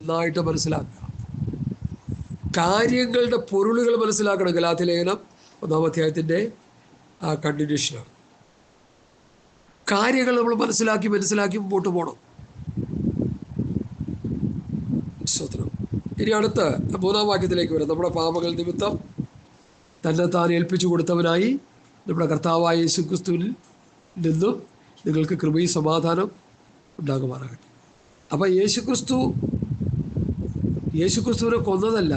നന്നായിട്ട് മനസ്സിലാക്കുക. കാര്യങ്ങളുടെ പൊരുളുകൾ മനസ്സിലാക്കണം. ഗലാത്യ ലേഖനം 1-ാം അധ്യായത്തിൻ്റെ കണ്ടിന്യൂഷനാണ്. കാര്യങ്ങൾ നമ്മൾ മനസ്സിലാക്കി മുമ്പോട്ട് പോകണം. സ്തോത്രം. ഇനി അടുത്ത 3-ാം വാക്യത്തിലേക്ക് വരാം. നമ്മുടെ പാപങ്ങൾ നിമിത്തം തന്നെത്താൻ ഏൽപ്പിച്ചു കൊടുത്തവനായി നമ്മുടെ കർത്താവായ യേശുക്രിസ്തുവിൽ നിന്നും നിങ്ങൾക്ക് കൃപയും സമാധാനം ഉണ്ടാകുമാറാകട്ടെ. അപ്പം യേശുക്രിസ്തുവിനെ കൊന്നതല്ല,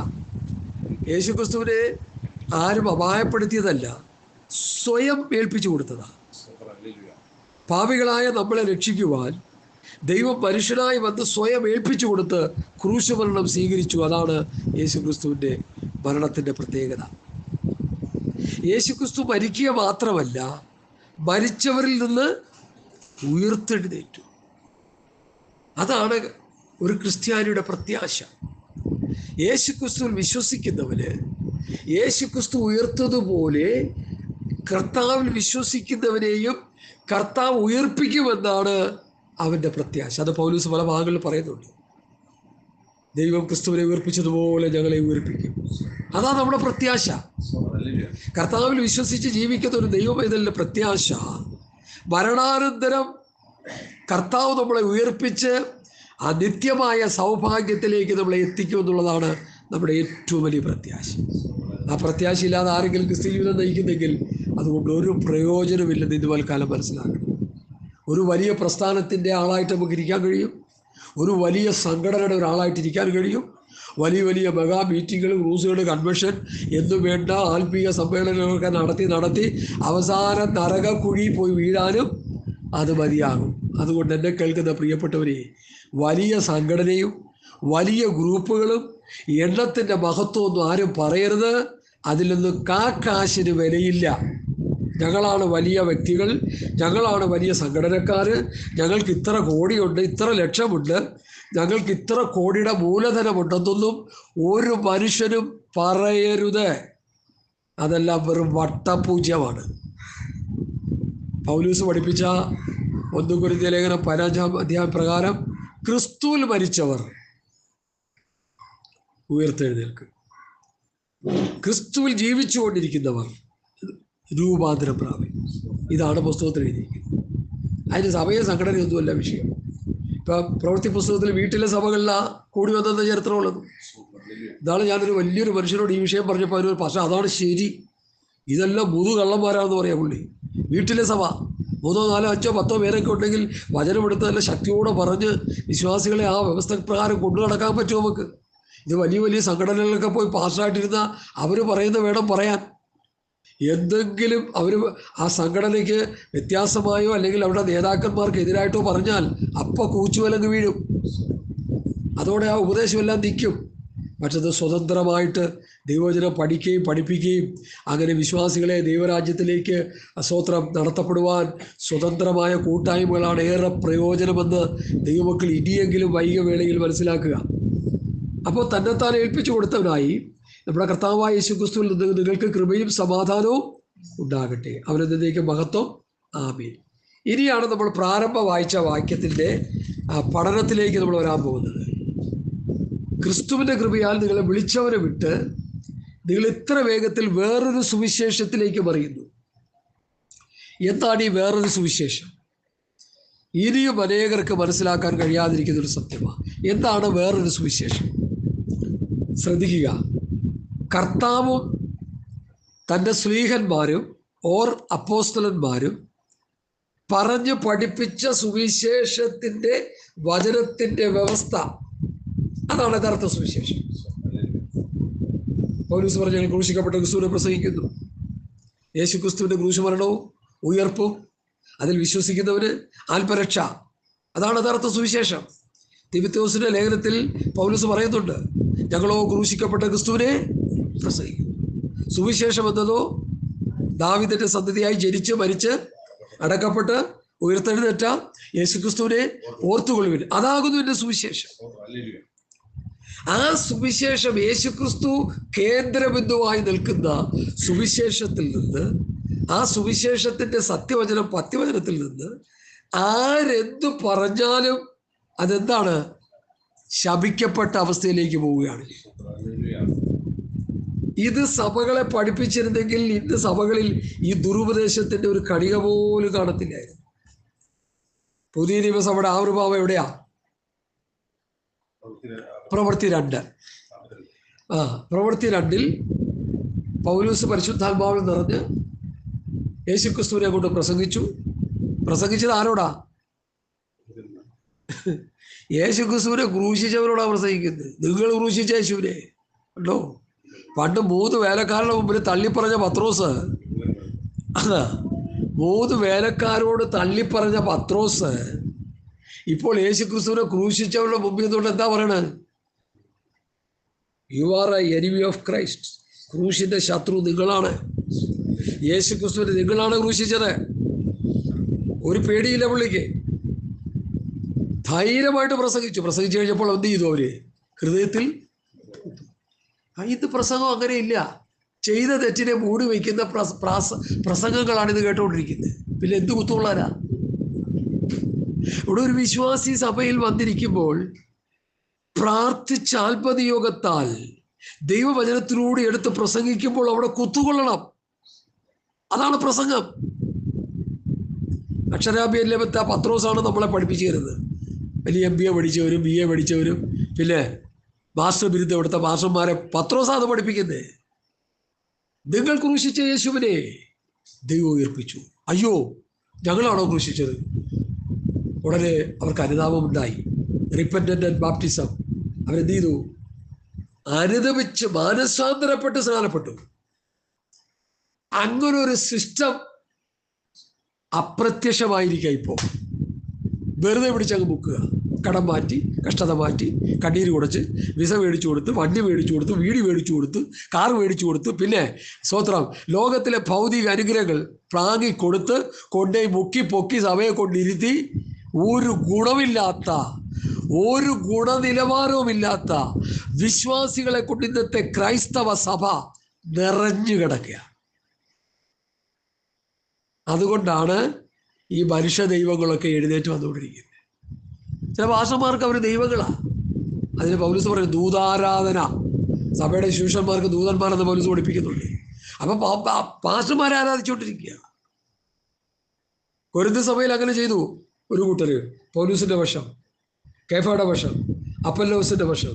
യേശുക്രിസ്തുവിനെ ആരും അപായപ്പെടുത്തിയതല്ല, സ്വയം ഏൽപ്പിച്ചു കൊടുത്തതാണ്. പാപികളായ നമ്മളെ രക്ഷിക്കുവാൻ ദൈവം മനുഷ്യനായി വന്ന് സ്വയം ഏൽപ്പിച്ചു കൊടുത്ത് ക്രൂശ് മരണം സ്വീകരിച്ചു. അതാണ് യേശുക്രിസ്തുവിൻ്റെ മരണത്തിൻ്റെ പ്രത്യേകത. യേശുക്രിസ്തു മരിക്കുക മാത്രമല്ല, മരിച്ചവരിൽ നിന്ന് ഉയർത്തെഴുന്നേറ്റു. അതാണ് ഒരു ക്രിസ്ത്യാനിയുടെ പ്രത്യാശ. യേശുക്രിസ്തുവിൽ വിശ്വസിക്കുന്നവന് യേശുക്രിസ്തു ഉയർത്തതുപോലെ കർത്താവിൽ വിശ്വസിക്കുന്നവനെയും കർത്താവ് ഉയർപ്പിക്കുമെന്നാണ് അവൻ്റെ പ്രത്യാശ. അത് പൗലോസ് പല ഭാഗങ്ങളിൽ പറയുന്നുണ്ട്. ദൈവം ക്രിസ്തുവിനെ ഉയർപ്പിച്ചതുപോലെ ഞങ്ങളെ ഉയർപ്പിക്കും. അതാണ് നമ്മുടെ പ്രത്യാശ. കർത്താവിൽ വിശ്വസിച്ച് ജീവിക്കുന്ന ഒരു ദൈവപൈതലിൻ്റെ പ്രത്യാശ മരണാനന്തരം കർത്താവ് നമ്മളെ ഉയർപ്പിച്ച് ആ നിത്യമായ സൗഭാഗ്യത്തിലേക്ക് നമ്മളെ എത്തിക്കും എന്നുള്ളതാണ് നമ്മുടെ ഏറ്റവും വലിയ പ്രത്യാശ. ആ പ്രത്യാശ ഇല്ലാതെ ആരെങ്കിലും ക്രിസ്ത്യ ജീവിതം നയിക്കുന്നെങ്കിൽ അതുകൊണ്ട് ഒരു പ്രയോജനമില്ലെന്ന് ഇന്ന് വൽക്കാലം മനസ്സിലാക്കണം. ഒരു വലിയ പ്രസ്ഥാനത്തിൻ്റെ ആളായിട്ട് നമുക്ക് ഇരിക്കാൻ കഴിയും, ഒരു വലിയ സംഘടനയുടെ ഒരാളായിട്ട് ഇരിക്കാൻ കഴിയും, വലിയ മെഗാ മീറ്റിങ്ങുകൾ, ക്രൂസുകൾ, കൺവെൻഷൻ എന്നും വേണ്ട ആത്മീയ സമ്മേളനങ്ങളൊക്കെ നടത്തി അവസാനം നരകക്കുഴി പോയി വീഴാനും അത് മതിയാകും. അതുകൊണ്ട് എന്നെ കേൾക്കുന്ന പ്രിയപ്പെട്ടവരെ, വലിയ സംഘടനയും വലിയ ഗ്രൂപ്പുകളും എണ്ണത്തിൻ്റെ മഹത്വമൊന്നും ആരും പറയരുത്. അതിലൊന്നും കാശിന് വിലയില്ല. ഞങ്ങളാണ് വലിയ വ്യക്തികൾ, ഞങ്ങളാണ് വലിയ സംഘടനക്കാർ, ഞങ്ങൾക്ക് ഇത്ര കോടിയുണ്ട്, ഇത്ര ലക്ഷമുണ്ട്, ഞങ്ങൾക്ക് ഇത്ര കോടിയുടെ മൂലധനമുണ്ടെന്നൊന്നും ഒരു മനുഷ്യനും പറയരുത്. അതെല്ലാം വെറും വട്ടപൂജ്യമാണ്. പൗലോസ് പഠിപ്പിച്ച 1 കൊരിന്ത്യർ ലേഖനം 15-ാം അധ്യായം പ്രകാരം ക്രിസ്തുവിൽ മരിച്ചവർ ഉയർത്തെഴുന്നേൽക്കും, ക്രിസ്തുവിൽ ജീവിച്ചുകൊണ്ടിരിക്കുന്നവർ രൂപാന്തരം പ്രാപിക്കും. ഇതാണ് പുസ്തകത്തിൽ എഴുതിയിരിക്കുന്നത്. അതിന് സഭയെ സംഘടനയൊന്നുമല്ല വിഷയം. ഇപ്പം പ്രവൃത്തി പുസ്തകത്തിൽ വീട്ടിലെ സഭകളിലാണ് കൂടി വന്നെന്ന ചരിത്രമുള്ളത്. ഇതാണ് ഞാനൊരു വലിയൊരു മനുഷ്യനോട് ഈ വിഷയം പറഞ്ഞപ്പോൾ അതിനൊരു പക്ഷേ അതാണ് ശരി, ഇതെല്ലാം കള്ളന്മാരാണെന്ന് പറയാം പുള്ളി. വീട്ടിലെ സഭ 3, 4, 5, 10 പേരൊക്കെ ഉണ്ടെങ്കിൽ വചനമെടുത്ത് നല്ല ശക്തിയോടെ പറഞ്ഞ് വിശ്വാസികളെ ആ വ്യവസ്ഥ പ്രകാരം കൊണ്ടു നടക്കാൻ പറ്റുമോ നമുക്ക്? ഇത് വലിയ സംഘടനകളിലൊക്കെ പോയി പാസ്സായിട്ടിരുന്ന അവർ പറയുന്ന വേണം പറയാൻ. എന്തെങ്കിലും അവർ ആ സംഘടനയ്ക്ക് വ്യത്യാസമായോ അല്ലെങ്കിൽ അവരുടെ നേതാക്കന്മാർക്ക് എതിരായിട്ടോ പറഞ്ഞാൽ അപ്പം കൂച്ചുവലങ്ങ് വീഴും. അതോടെ ആ ഉപദേശമെല്ലാം നിൽക്കും. പക്ഷത് സ്വതന്ത്രമായിട്ട് ദൈവവചനം പഠിക്കുകയും പഠിപ്പിക്കുകയും അങ്ങനെ വിശ്വാസികളെ ദൈവരാജ്യത്തിലേക്ക് സ്തോത്രം നടത്തപ്പെടുവാൻ സ്വതന്ത്രമായ കൂട്ടായ്മകളാണ് ഏറെ പ്രയോജനമെന്ന് ദൈവമക്കൾ ഇനിയെങ്കിലും വൈകിയ വേളയിൽ മനസ്സിലാക്കുക. അപ്പോൾ തന്നെത്താൻ ഏൽപ്പിച്ചു കൊടുത്തവനായി നമ്മുടെ കർത്താവായ യേശുക്രിസ്തുവിൽ നിന്ന് നിങ്ങൾക്ക് കൃപയും സമാധാനവും ഉണ്ടാകട്ടെ. അവനെന്നേക്കും മഹത്വം. ആമേൻ. ഇനിയാണ് നമ്മൾ പ്രാരംഭ വായിച്ച വാക്യത്തിൻ്റെ പഠനത്തിലേക്ക് നമ്മൾ വരാൻ പോകുന്നത്. ക്രിസ്തുവിൻ്റെ കൃപയാൽ നിങ്ങളെ വിളിച്ചവനെ വിട്ട് നിങ്ങൾ ഇത്ര വേഗത്തിൽ വേറൊരു സുവിശേഷത്തിലേക്ക് മറിയുന്നു. എന്താണ് ഈ വേറൊരു സുവിശേഷം? ഇനിയും അനേകർക്ക് മനസ്സിലാക്കാൻ കഴിയാതിരിക്കുന്ന ഒരു സത്യമാണ്. എന്താണ് വേറൊരു സുവിശേഷം? ശ്രദ്ധിക്കുക. കർത്താവും തൻ്റെ സ്ലീഹന്മാരും അപ്പോസ്തലന്മാരും പറഞ്ഞു പഠിപ്പിച്ച സുവിശേഷത്തിൻ്റെ വചനത്തിൻ്റെ വ്യവസ്ഥ, അതാണ് യഥാർത്ഥ സുവിശേഷം. പൗലോസ് പറഞ്ഞു, ഞങ്ങൾ ക്രൂശിക്കപ്പെട്ട ക്രിസ്തുവിനെ പ്രസംഗിക്കുന്നു. യേശു ക്രിസ്തുവിൻ്റെ ക്രൂശുമരണവും ഉയർപ്പും അതിൽ വിശ്വസിക്കുന്നവന് ആത്മരക്ഷ, അതാണ് യഥാർത്ഥ സുവിശേഷം. തിമോഥെയോസിന്റെ ലേഖനത്തിൽ പൗലോസ് പറയുന്നുണ്ട്, ഞങ്ങളോ ക്രൂശിക്കപ്പെട്ട ക്രിസ്തുവിനെ പ്രസംഗിക്കുന്നു. സുവിശേഷം എന്നതോ ദാവീദിന്റെ സന്തതിയായി ജനിച്ച് മരിച്ച് അടക്കപ്പെട്ട് ഉയർത്തെഴുന്നേറ്റ യേശുക്രിസ്തുവിനെ ഓർത്തുകൊള്ളുവിൻ, അതാകുന്നു എൻ്റെ സുവിശേഷം. ആ സുവിശേഷം യേശുക്രിസ്തു കേന്ദ്രബിന്ദുവായി നിൽക്കുന്ന സുവിശേഷത്തിൽ നിന്ന്, ആ സുവിശേഷത്തിന്റെ പത്യവചനത്തിൽ നിന്ന് ആരെന്തു പറഞ്ഞാലും അതെന്താണ്? ശപിക്കപ്പെട്ട അവസ്ഥയിലേക്ക് പോവുകയാണ്. ഇത് സഭകളെ പഠിപ്പിച്ചിരുന്നെങ്കിൽ ഇന്ന് സഭകളിൽ ഈ ദുരുപദേശത്തിന്റെ ഒരു കണിക പോലും കാണത്തില്ലായിരുന്നു. പുതിയ നിയമസഭയുടെ ആവിർഭാവം എവിടെയാ? പ്രവൃത്തി 2. പ്രവൃത്തി 2 പൗലോസ് പരിശുദ്ധാത്മാവിൽ നിറഞ്ഞ് യേശുക്രിസ്തുവിനെ കൊണ്ട് പ്രസംഗിച്ചത് ആരോടാ? യേശുക്രിസ്തുവിനെ ക്രൂശിച്ചവരോടാ പ്രസംഗിക്കുന്നത്. നിങ്ങൾ ക്രൂശിച്ച യേശുവിനെ കണ്ടോ? പണ്ട് 3 വേലക്കാരുടെ മുമ്പിൽ തള്ളിപ്പറഞ്ഞ പത്രോസ്, 3 വേലക്കാരോട് തള്ളിപ്പറഞ്ഞ പത്രോസ് ഇപ്പോൾ യേശുക്രിസ്തുവിനെ ക്രൂശിച്ചവരുടെ മുമ്പിൽ നിന്നുകൊണ്ട് എന്താ പറയണത്? You are a enemy of Christ. ക്രൂശിന്റെ ശത്രു നിങ്ങളാണ്. യേശുക്രിസ്തുവിനെ നിങ്ങളാണ് ക്രൂശിച്ചത്. ഒരു പേടിയില്ല പുള്ളിക്ക്. ധൈര്യമായിട്ട് പ്രസംഗിച്ചു കഴിഞ്ഞപ്പോൾ എന്ത് ചെയ്തു? അവര് ഹൃദയത്തിൽ ഇത് പ്രസംഗം അങ്ങനെയില്ല. ചെയ്ത തെറ്റിനെ മൂടി വയ്ക്കുന്ന പ്രസംഗങ്ങളാണ് ഇത് കേട്ടുകൊണ്ടിരിക്കുന്നത്. പിന്നെ എന്ത് കുത്തുകൊള്ളാനാ? ഇവിടെ ഒരു വിശ്വാസി സഭയിൽ വന്നിരിക്കുമ്പോൾ പ്രാർത്ഥിച്ച ആത്മനിയോഗത്താൽ ദൈവവചനത്തിലൂടെ എടുത്ത് പ്രസംഗിക്കുമ്പോൾ അവിടെ കുത്തുകൊള്ളണം. അതാണ് പ്രസംഗം. അക്ഷരാഭ്യലഭത്തെ പത്രോസാണ് നമ്മളെ പഠിപ്പിച്ചു തരുന്നത്. വലിയ MBA പഠിച്ചവരും BA പഠിച്ചവരും പിന്നെ മാസ്റ്റർ ബിരുദം എടുത്ത മാസ്റ്റർമാരെ പത്രോസാണ് പഠിപ്പിക്കുന്നത്. നിങ്ങൾ ക്രൂശിച്ച യേശുവിനെ ദൈവം ഉയർപ്പിച്ചു. അയ്യോ, ഞങ്ങളാണോ ക്രൂശിച്ചത്? ഉടനെ അവർക്ക് അനുതാപമുണ്ടായി. റിപ്പന്റന്റ് ആൻഡ് ബാപ്റ്റിസം. അവരെന്ത് ചെയ്തു? അനുദപിച്ച് മാനസാന്തരപ്പെട്ട് സ്നാനപ്പെട്ടു. അങ്ങനൊരു സിസ്റ്റം അപ്രത്യക്ഷമായിരിക്കുക. ഇപ്പോൾ വെറുതെ പിടിച്ചങ്ങ് മുക്കുക. കടം മാറ്റി, കഷ്ടത മാറ്റി, കണ്ണീര് കുടച്ച്, വിസ മേടിച്ചു കൊടുത്ത്, വണ്ടി മേടിച്ചു കൊടുത്ത്, വീട് മേടിച്ചു കൊടുത്ത്, കാർ മേടിച്ചു കൊടുത്ത്, പിന്നെ സ്തോത്രം ലോകത്തിലെ ഭൗതിക അനുഗ്രഹങ്ങൾ പ്രാങ്ങിക്കൊടുത്ത് കൊണ്ടേ മുക്കി പൊക്കി സഭയെ കൊണ്ടിരുത്തി ഒരു ഗുണമില്ലാത്ത, ഒരു ഗുണനിലവാരവുമില്ലാത്ത വിശ്വാസികളെ കൊണ്ട് ഇന്നത്തെ ക്രൈസ്തവ സഭ നിറഞ്ഞു കിടക്കുക. അതുകൊണ്ടാണ് ഈ മനുഷ്യ ദൈവങ്ങളൊക്കെ എഴുന്നേറ്റ് വന്നുകൊണ്ടിരിക്കുന്നത്. ചില ഭാഷമാർക്ക് അവർ ദൈവങ്ങളാണ്. അതിന് പൗലോസ് പറയും ദൂതാരാധന. സഭയുടെ ശിഷ്യന്മാർക്ക് ദൂതന്മാരെന്ന് പൗലോസ് പഠിപ്പിക്കുന്നുണ്ട്. അപ്പൊ പാസ്റ്റർമാരെ ആരാധിച്ചുകൊണ്ടിരിക്കുക. കൊരിന്ത് സഭയിൽ അങ്ങനെ ചെയ്തു. ഒരു കൂട്ടര് പൗലോസിന്റെ വശം, കേഫയുടെ വശം, അപ്പല്ലോസിന്റെ വശം.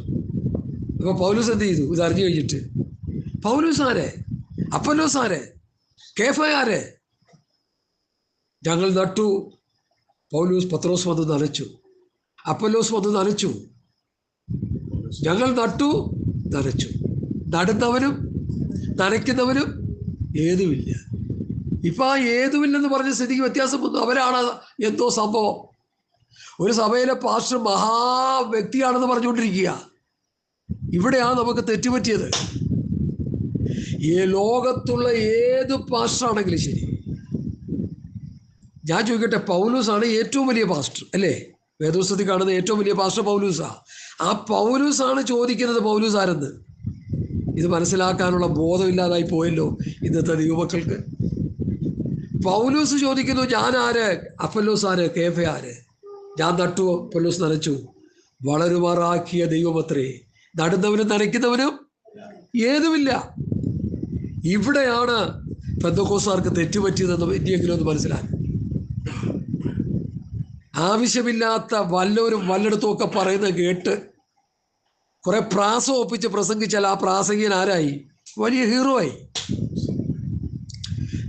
അപ്പൊ പൗലോസ് എന്ത് ചെയ്തു? ഇത് അറിഞ്ഞു കഴിഞ്ഞിട്ട് പൗലോസ് ആരെ, അപ്പല്ലോസ് ആരെ, കേഫ ആരെ? ഞങ്ങൾ നട്ടു. പത്രോസ് വന്ന് നനച്ചു. അപ്പല്ലോസ് വന്ന് നനച്ചു. ഞങ്ങൾ നട്ടു, നനച്ചു. നടുന്നവനും നനയ്ക്കുന്നവനും ഏതുമില്ല. ഇപ്പൊ ആ ഏതുമില്ലെന്ന് പറഞ്ഞ സ്ഥിതിക്ക് വ്യത്യാസം വന്നു. അവരാണ് എന്തോ സംഭവം. ഒരു സഭയിലെ പാസ്റ്റർ മഹാവ്യക്തിയാണെന്ന് പറഞ്ഞുകൊണ്ടിരിക്കുക. ഇവിടെയാണ് നമുക്ക് തെറ്റുപറ്റിയത്. ഈ ലോകത്തുള്ള ഏത് പാസ്റ്ററാണെങ്കിലും ശരി, ഞാൻ ചോദിക്കട്ടെ, പൗലൂസാണ് ഏറ്റവും വലിയ പാസ്റ്റർ അല്ലേ? വേദപുസ്തകത്തിൽ കാണുന്ന ഏറ്റവും വലിയ പാസ്റ്റർ പൗലൂസാ. ആ പൗലൂസാണ് ചോദിക്കുന്നത് പൗലൂസ് ആരെന്ന്. ഇത് മനസ്സിലാക്കാനുള്ള ബോധമില്ലാതായി പോയല്ലോ ഇന്നത്തെ യുവമക്കൾക്ക്. പൗലൂസ് ചോദിക്കുന്നു, ഞാൻ ആര്? അപ്പല്ലോസ് ആര്? കേഫ ആര്? ഞാൻ നട്ടു, അപ്പല്ലോസ് നനച്ചു. വളരുമാറാക്കിയ ദൈവമത്രേ. നടുന്നവനും നനയ്ക്കുന്നവനും ഏതുമില്ല. ഇവിടെയാണ് പെന്തക്കോസ്തുകാർക്ക് തെറ്റുപറ്റിയതെന്ന് ഇനിയെങ്കിലും ഒന്ന് മനസ്സിലാക്കി. ആവശ്യമില്ലാത്ത വല്ലവരും വല്ലയിടത്തുമൊക്കെ പറയുന്നത് കേട്ട് കുറെ പ്രാസം ഒപ്പിച്ച് പ്രസംഗിച്ചാൽ ആ പ്രാസംഗികൻ ആരായി? വലിയ ഹീറോ ആയി.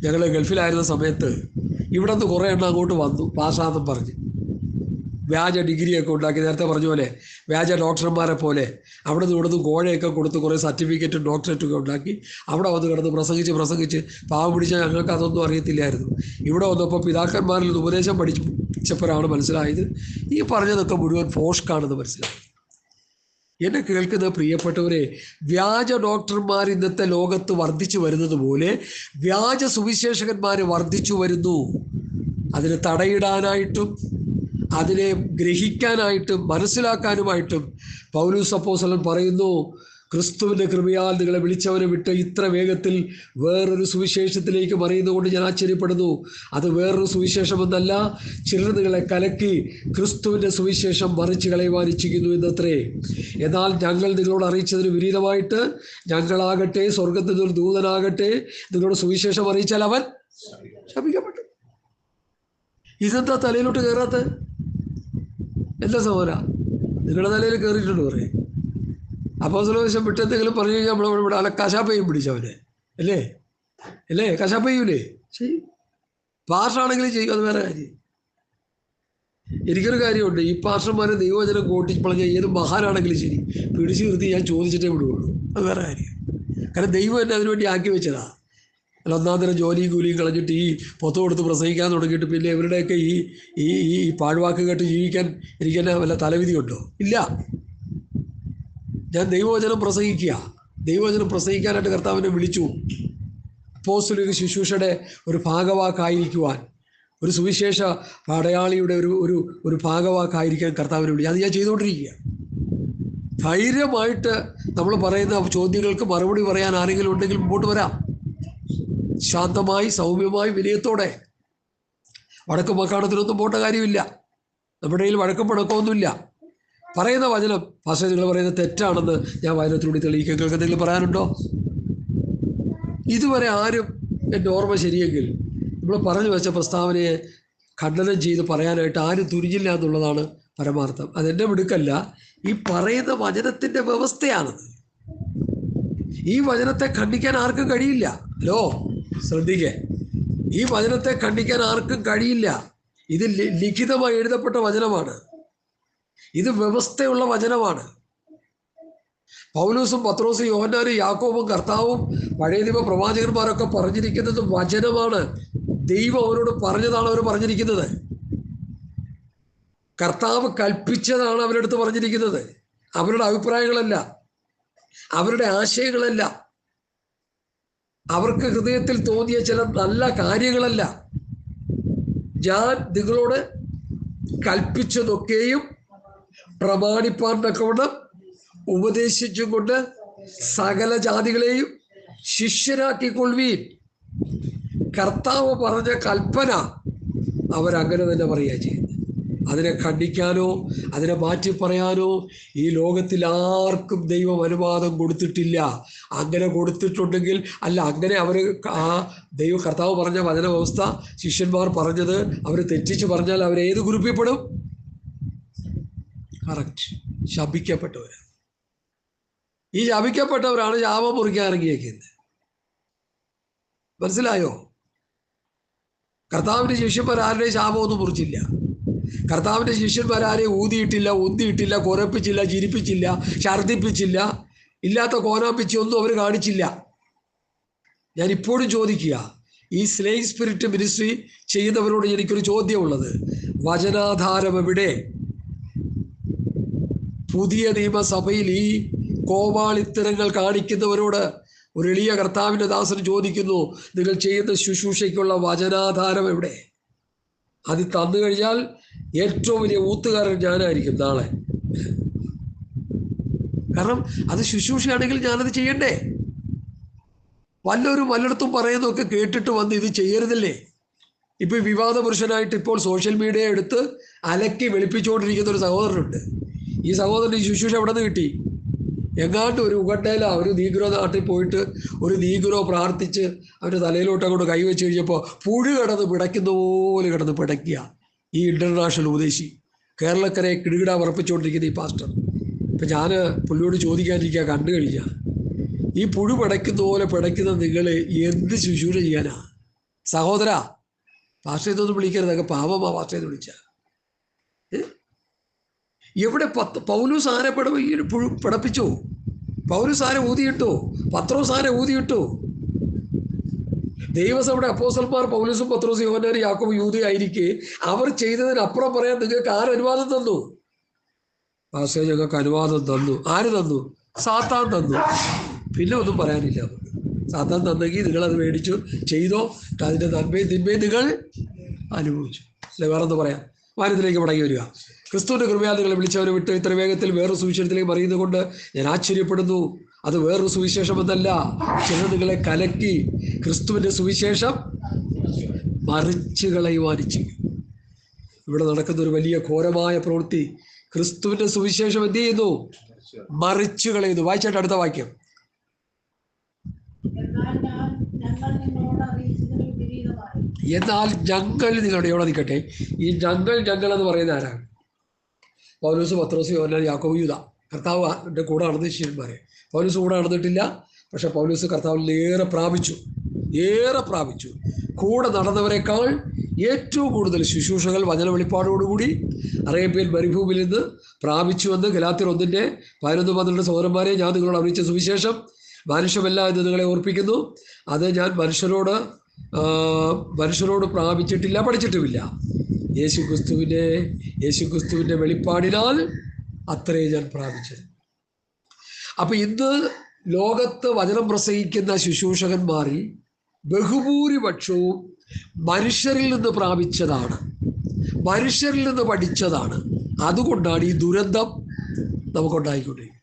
ഞങ്ങൾ ഗൾഫിലായിരുന്ന സമയത്ത് ഇവിടെ നിന്ന് കുറേ എണ്ണം അങ്ങോട്ട് വന്നു പാസ്സാന്നും പറഞ്ഞ് വ്യാജ ഡിഗ്രിയൊക്കെ ഉണ്ടാക്കി. നേരത്തെ പറഞ്ഞ പോലെ വ്യാജ ഡോക്ടർമാരെ പോലെ അവിടെ നിന്ന് ഇവിടുന്ന് കോഴയൊക്കെ കൊടുത്ത് കുറേ സർട്ടിഫിക്കറ്റും ഡോക്ടറേറ്റൊക്കെ ഉണ്ടാക്കി അവിടെ വന്ന് കിടന്ന് പ്രസംഗിച്ച് പാവം പിടിച്ചാൽ ഞങ്ങൾക്ക് അതൊന്നും അറിയത്തില്ലായിരുന്നു. ഇവിടെ വന്നപ്പോൾ പിതാക്കന്മാരിൽ നിന്ന് ഉപദേശം പഠിച്ചപ്പോഴാണ് മനസ്സിലായത് ഈ പറഞ്ഞതൊക്കെ മുഴുവൻ ഫോഷ്കാണെന്ന് മനസ്സിലായി. എന്നെ കേൾക്കുന്ന പ്രിയപ്പെട്ടവരെ, വ്യാജ ഡോക്ടർമാർ ഇന്നത്തെ ലോകത്ത് വർദ്ധിച്ചു വരുന്നത് പോലെ വ്യാജ സുവിശേഷകന്മാർ വർദ്ധിച്ചു വരുന്നു. അതിന് തടയിടാനായിട്ടും അതിനെ ഗ്രഹിക്കാനായിട്ടും മനസ്സിലാക്കാനുമായിട്ടും പൗലോസ് അപ്പോസ്തലൻ പറയുന്നു, ക്രിസ്തുവിൻ്റെ കൃപയാൽ നിങ്ങളെ വിളിച്ചവനെ വിട്ട് ഇത്ര വേഗത്തിൽ വേറൊരു സുവിശേഷത്തിലേക്ക് മറിയുന്നതുകൊണ്ട് ഞാൻ ആശ്ചര്യപ്പെടുന്നു. അത് വേറൊരു സുവിശേഷമെന്നല്ല, ചിലർ നിങ്ങളെ കലക്കി ക്രിസ്തുവിൻ്റെ സുവിശേഷം മറിച്ച് കളയുവാൻ ഇച്ഛിക്കുന്നു എന്നത്രേ. എന്നാൽ ഞങ്ങൾ നിങ്ങളോട് അറിയിച്ചതിന് വിപരീതമായിട്ട് ഞങ്ങളാകട്ടെ സ്വർഗത്തിൽ നിന്നൊരു ദൂതനാകട്ടെ നിങ്ങളോട് സുവിശേഷം അറിയിച്ചാൽ അവൻ ശപിക്കപ്പെട്ടു. ഇതെന്താ തലയിലോട്ട് കയറാത്ത? എന്താ സഹോദര, നിങ്ങളുടെ തലയിൽ കയറിയിട്ടുണ്ട് പറയും. അപ്പോസ്തലവേഷം വിട്ടെന്തെങ്കിലും പറഞ്ഞു കഴിഞ്ഞാൽ നമ്മളിവിടെ അല്ല കശാപ്പയും പിടിച്ചവനെ അല്ലേ കശാപ്പയ്യൂലേ ചെയ്യും. പാർഷാണെങ്കിലും ചെയ്യും, അത് വേറെ കാര്യം. എനിക്കൊരു കാര്യമുണ്ട്, ഈ പാർഷന്മാരെ ദൈവവചനം കോട്ടിപ്പളഞ്ഞ ഏത് മഹാനാണെങ്കിലും ശരി പിടിച്ചു നിർത്തി ഞാൻ ചോദിച്ചിട്ടേ വിടുകയുള്ളൂ, അത് വേറെ കാര്യം. കാരണം ദൈവം എന്നെ അതിനുവേണ്ടി ആക്കി വെച്ചതാ. അല്ല ഒന്നാം തരം ജോലിയും കൂലിയും കളഞ്ഞിട്ട് ഈ പൊത്ത് കൊടുത്ത് പ്രസംഗിക്കാൻ തുടങ്ങിയിട്ട് പിന്നെ ഇവരുടെയൊക്കെ ഈ പാഴ്വാക്ക് കേട്ട് ജീവിക്കാൻ എനിക്കെന്നെ വല്ല തലവിധിയുണ്ടോ? ഇല്ല. ഞാൻ ദൈവവചനം പ്രസംഗിക്കാനായിട്ട് കർത്താവിനെ വിളിച്ചു. അപ്പോസ്തലിക ശുശ്രൂഷയുടെ ഒരു ഭാഗവാക്കായിരിക്കുവാൻ, ഒരു സുവിശേഷ പടയാളിയുടെ ഒരു ഭാഗവാക്കായിരിക്കാൻ കർത്താവിനെ വിളിച്ചു. അത് ഞാൻ ചെയ്തുകൊണ്ടിരിക്കുക. ധൈര്യമായിട്ട് നമ്മൾ പറയുന്ന ചോദ്യങ്ങൾക്ക് മറുപടി പറയാൻ ആരെങ്കിലും ഉണ്ടെങ്കിൽ മുമ്പോട്ട് വരാം. ശാന്തമായി സൗമ്യമായി വിനയത്തോടെ. വടക്കും മക്കാണത്തിനൊന്നും പോട്ട കാര്യമില്ല. നമ്മുടെ കയ്യിൽ വഴക്കം പടക്കമൊന്നുമില്ല. പറയുന്ന വചനം പാസ്റ്റർ നിങ്ങൾ പറയുന്നത് തെറ്റാണെന്ന് ഞാൻ വചനത്തിലൂടെ തെളിയിക്കാൻ. നിങ്ങൾക്ക് എന്തെങ്കിലും പറയാനുണ്ടോ? ഇതുവരെ ആരും എൻ്റെ ഓർമ്മ ശരിയെങ്കിൽ നമ്മൾ പറഞ്ഞു വെച്ച പ്രസ്താവനയെ ഖണ്ഡനം ചെയ്ത് പറയാനായിട്ട് ആരും തുനിഞ്ഞില്ല എന്നുള്ളതാണ് പരമാർത്ഥം. അതെൻ്റെ മിടുക്കല്ല, ഈ പറയുന്ന വചനത്തിൻ്റെ വ്യവസ്ഥയാണത്. ഈ വചനത്തെ ഖണ്ഡിക്കാൻ ആർക്കും കഴിയില്ല. ഹലോ ശ്രദ്ധിക്കേ, ഈ വചനത്തെ ഖണ്ഡിക്കാൻ ആർക്കും കഴിയില്ല. ഇത് ലിഖിതമായി എഴുതപ്പെട്ട വചനമാണ്. ഇത് വ്യവസ്ഥയുള്ള വചനമാണ്. പൗലോസും പത്രോസും യോഹന്നാനും യാക്കോബും കർത്താവും പഴയ നിയമ പ്രവാചകന്മാരൊക്കെ പറഞ്ഞിരിക്കുന്നത് വചനമാണ്. ദൈവം അവരോട് പറഞ്ഞതാണ് അവർ പറഞ്ഞിരിക്കുന്നത്. കർത്താവ് കൽപ്പിച്ചതാണ് അവരെടുത്ത് പറഞ്ഞിരിക്കുന്നത്. അവരുടെ അഭിപ്രായങ്ങളല്ല, അവരുടെ ആശയങ്ങളല്ല, അവർക്ക് ഹൃദയത്തിൽ തോന്നിയ ചില നല്ല കാര്യങ്ങളല്ല. ഞാൻ നിങ്ങളോട് കൽപ്പിച്ചതൊക്കെയും പ്രമാണിപ്പാൻ തക്കവണ്ണം ഉപദേശിച്ചും കൊണ്ട് സകല ജാതികളെയും ശിഷ്യരാക്കിക്കൊള്ളുവീൻ. കർത്താവ് പറഞ്ഞ കൽപ്പന അവരങ്ങനെ തന്നെ പറയുക ചെയ്യുന്നത്. അതിനെ ഖണ്ഡിക്കാനോ അതിനെ മാറ്റി പറയാനോ ഈ ലോകത്തിൽ ആർക്കും ദൈവം അനുവാദം കൊടുത്തിട്ടില്ല. അങ്ങനെ കൊടുത്തിട്ടുണ്ടെങ്കിൽ അങ്ങനെ അവർ ആ കർത്താവ് പറഞ്ഞ വചന വ്യവസ്ഥ ശിഷ്യന്മാർ പറഞ്ഞത് അവർ തെറ്റിച്ച് പറഞ്ഞാൽ അവരേത് ഗ്രൂപ്പിൽ പെടും? കറക്റ്റ്, ശപിക്കപ്പെട്ടവരാണ്. ഈ ശപിക്കപ്പെട്ടവരാണ് ശാപം മുറിക്കാൻ ഇറങ്ങിയേക്കുന്നത്. മനസ്സിലായോ? കർത്താവിൻ്റെ ശിഷ്യന്മാരാരുടെയും ശാപമൊന്നും മുറിച്ചില്ല. കർത്താവിൻ്റെ ശിഷ്യന്മാരാരെയും ഊതിയിട്ടില്ല, ഒന്തിയിട്ടില്ല, കുരപ്പിച്ചില്ല, ചിരിപ്പിച്ചില്ല, ഛർദിപ്പിച്ചില്ല, ഇല്ലാത്ത കോനാപ്പിച്ചൊന്നും അവർ കാണിച്ചില്ല. ഞാൻ ഇപ്പോഴും ചോദിക്കുക, ഈ സ്ലേയിങ് സ്പിരിറ്റ് മിനിസ്ട്രി ചെയ്യുന്നവരോട് എനിക്കൊരു ചോദ്യമുള്ളത്, വചനാധാരം എവിടെ? പുതിയ നിയമസഭയിൽ ഈ കോമാളിത്തരങ്ങൾ കാണിക്കുന്നവരോട് ഒരു എളിയ കർത്താവിൻ്റെ ദാസൻ ചോദിക്കുന്നു, നിങ്ങൾ ചെയ്യുന്ന ശുശ്രൂഷയ്ക്കുള്ള വചനാധാരം എവിടെ? അത് തന്നു കഴിഞ്ഞാൽ ഏറ്റവും വലിയ ഊത്തുകാരൻ ഞാനായിരിക്കും നാളെ. കാരണം അത് ശുശ്രൂഷയാണെങ്കിൽ ഞാനത് ചെയ്യണ്ടേ? വല്ലയിടത്തും പറയുന്നതൊക്കെ കേട്ടിട്ട് വന്ന് ഇത് ചെയ്യരുതല്ലേ? ഇപ്പൊ വിവാദ പുരുഷനായിട്ട് ഇപ്പോൾ സോഷ്യൽ മീഡിയ എടുത്ത് അലക്കി വെളുപ്പിച്ചുകൊണ്ടിരിക്കുന്ന ഒരു സഹോദരനുണ്ട്. ഈ സഹോദരൻ ഈ ശുശ്രൂഷ എവിടെ നിന്ന് കിട്ടി? എങ്ങാണ്ട് ഒരു ഉഗണ്ടയില ഒരു നീഗ്രോ നാട്ടിൽ പോയിട്ട് ഒരു നീഗ്രോ പ്രാർത്ഥിച്ച് അവൻ്റെ തലയിലോട്ട് അങ്ങോട്ട് കൈവച്ച് കഴിഞ്ഞപ്പോൾ പുഴു കിടന്ന് പിടയ്ക്കുന്ന പോലെ കിടന്ന് പിടയ്ക്കുക ഈ ഇൻ്റർനാഷണൽ ഉപദേശി, കേരളക്കരയെ കിടുകിട ഉറപ്പിച്ചുകൊണ്ടിരിക്കുന്ന ഈ പാസ്റ്റർ. ഇപ്പം ഞാൻ പുള്ളിയോട് ചോദിക്കാനിരിക്കുക, കണ്ടു കഴിഞ്ഞാൽ ഈ പുഴു പിടയ്ക്കുന്ന പോലെ പിടയ്ക്കുന്ന നിങ്ങൾ എന്ത് ശുശ്രൂഷ ചെയ്യാനാ സഹോദര? പാസ്റ്റർ ഇതൊന്നും വിളിക്കരുതൊക്കെ പാപമാ പാസ്റ്റർ എന്ന് വിളിച്ച. എവിടെ പൗലോസ് ആരെ പിടപ്പിച്ചു? പൗലോസ് ആരെ ഊതിയിട്ടു? പത്രോസ് ആരെ ഊതിയിട്ടു? ദൈവസഭയുടെ അപ്പോസ്തലന്മാർ പൗലോസും പത്രോസും യോഹന്നാനും യാക്കോബും യൂദയായിരിക്കെ അവർ ചെയ്തതിനപ്പുറം പറയാൻ നിങ്ങൾക്ക് ആര് അനുവാദം തന്നു? പാസ്റ്റർ ഞങ്ങൾക്ക് അനുവാദം തന്നു. ആര് തന്നു? സാത്താൻ തന്നു. പിന്നെ ഒന്നും പറയാനില്ല. സാത്താൻ തന്നെങ്കിൽ നിങ്ങളത് മേടിച്ചു ചെയ്തോ, അതിൻ്റെ നന്മയും തിന്മയും നിങ്ങൾ അനുഭവിച്ചു. അല്ലെ? വേറൊന്ന് പറയാം, വാനത്തിലേക്ക് മടങ്ങി വരിക. ക്രിസ്തുവിൻ്റെ കൃപയാൽ നിങ്ങളെ വിളിച്ചവനെ വിട്ട് ഇത്ര വേഗത്തിൽ വേറൊരു സുവിശേഷത്തിലേക്ക് പറയുന്നത് കൊണ്ട് ഞാൻ ആശ്ചര്യപ്പെടുന്നു. അത് വേറൊരു സുവിശേഷമെന്നല്ല, ചിലർ നിങ്ങളെ കലക്കി ക്രിസ്തുവിൻ്റെ സുവിശേഷം മറിച്ച് കളയുവാനിച്ചു. ഇവിടെ നടക്കുന്ന ഒരു വലിയ ഘോരമായ പ്രവൃത്തി. ക്രിസ്തുവിൻ്റെ സുവിശേഷം എന്ത് ചെയ്യുന്നു? മറിച്ച് കളയുന്നു. വായിച്ചായിട്ട് അടുത്ത വാക്യം. എന്നാൽ ഞങ്ങൾ നിങ്ങളുടെ എവിടെ നിൽക്കട്ടെ. ഈ ഞങ്ങൾ എന്ന് പറയുന്ന ആരാണ്? പൗലോസ്, പത്രോസ്, യോഹന്നാൻ, യാക്കോബ്, യൂദാ. കർത്താവിൻ്റെ കൂടെ നടന്ന ശിഷ്യന്മാരെ. പൗലോസ് കൂടെ നടന്നിട്ടില്ല, പക്ഷെ പൗലോസ് കർത്താവിൽ ഏറെ പ്രാപിച്ചു. കൂടെ നടന്നവരെക്കാൾ ഏറ്റവും കൂടുതൽ ശുശ്രൂഷകൾ വചന വെളിപ്പാടോടുകൂടി അറേബ്യൻ മരുഭൂമിയിൽ നിന്ന് പ്രാപിച്ചുവെന്ന് ഗലാത്യർ 1:11-12 സഹോദരന്മാരെ, ഞാൻ നിങ്ങളോട് അറിയിച്ച സുവിശേഷം മനുഷ്യമല്ല എന്ന് നിങ്ങളെ ഓർപ്പിക്കുന്നു. അത് ഞാൻ മനുഷ്യരോട് പ്രാപിച്ചിട്ടില്ല, പഠിച്ചിട്ടുമില്ല. യേശുക്രിസ്തുവിൻ്റെ വെളിപ്പാടിനാൽ അത്രേ ഞാൻ പ്രാപിച്ചത്. അപ്പം ഇന്ന് ലോകത്ത് വചനം പ്രസംഗിക്കുന്ന ശുശ്രൂഷകന്മാരിൽ ബഹുഭൂരിപക്ഷവും മനുഷ്യരിൽ നിന്ന് പ്രാപിച്ചതാണ്, മനുഷ്യരിൽ നിന്ന് പഠിച്ചതാണ്. അതുകൊണ്ടാണ് ഈ ദുരന്തം നമുക്കുണ്ടായിക്കൊണ്ടിരിക്കുന്നത്.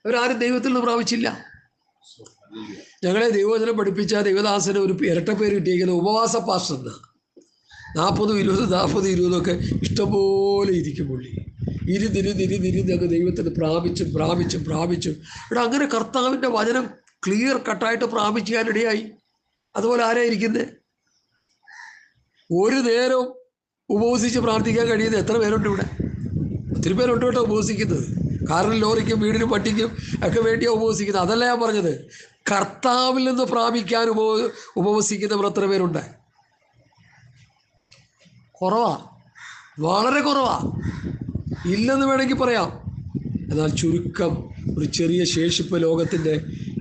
അവരാരും ദൈവത്തിൽ നിന്ന് പ്രാപിച്ചില്ല. ഞങ്ങളെ ദൈവവചനം പഠിപ്പിച്ച ദൈവദാസന് ഒരു ഇരട്ടപ്പേര് കിട്ടിയിരിക്കുന്നത് ഉപവാസ പാസ്റ്റർ എന്ന. 40-20 ഒക്കെ ഇഷ്ടംപോലെ ഇരിക്കും പുള്ളി. ഇരുന്നിരുന്ന് ദൈവത്തിന് പ്രാപിച്ചും. ഇവിടെ അങ്ങനെ കർത്താവിൻ്റെ വചനം ക്ലിയർ കട്ടായിട്ട് പ്രാപിക്കാനിടയായി. അതുപോലെ ആരായിരിക്കുന്നത്? ഒരു നേരം ഉപവസിച്ച് പ്രാർത്ഥിക്കാൻ കഴിയുന്ന എത്ര പേരുണ്ട് ഇവിടെ? ഒത്തിരി പേരുണ്ട് കേട്ടോ ഉപവസിക്കുന്നത്. കാരണം ലോറിക്കും വീടിനും പട്ടിക്കും ഒക്കെ വേണ്ടിയാണ് ഉപവസിക്കുന്നത്. അതല്ല ഞാൻ പറഞ്ഞത്. കർത്താവിൽ നിന്ന് പ്രാപിക്കാൻ ഉപവസിക്കുന്നവർ എത്ര പേരുണ്ട്? കുറവാ, വളരെ കുറവാ. ഇല്ലെന്ന് വേണമെങ്കിൽ പറയാം. എന്നാൽ ചുരുക്കം, ഒരു ചെറിയ ശേഷിപ്പ് ലോകത്തിൻ്റെ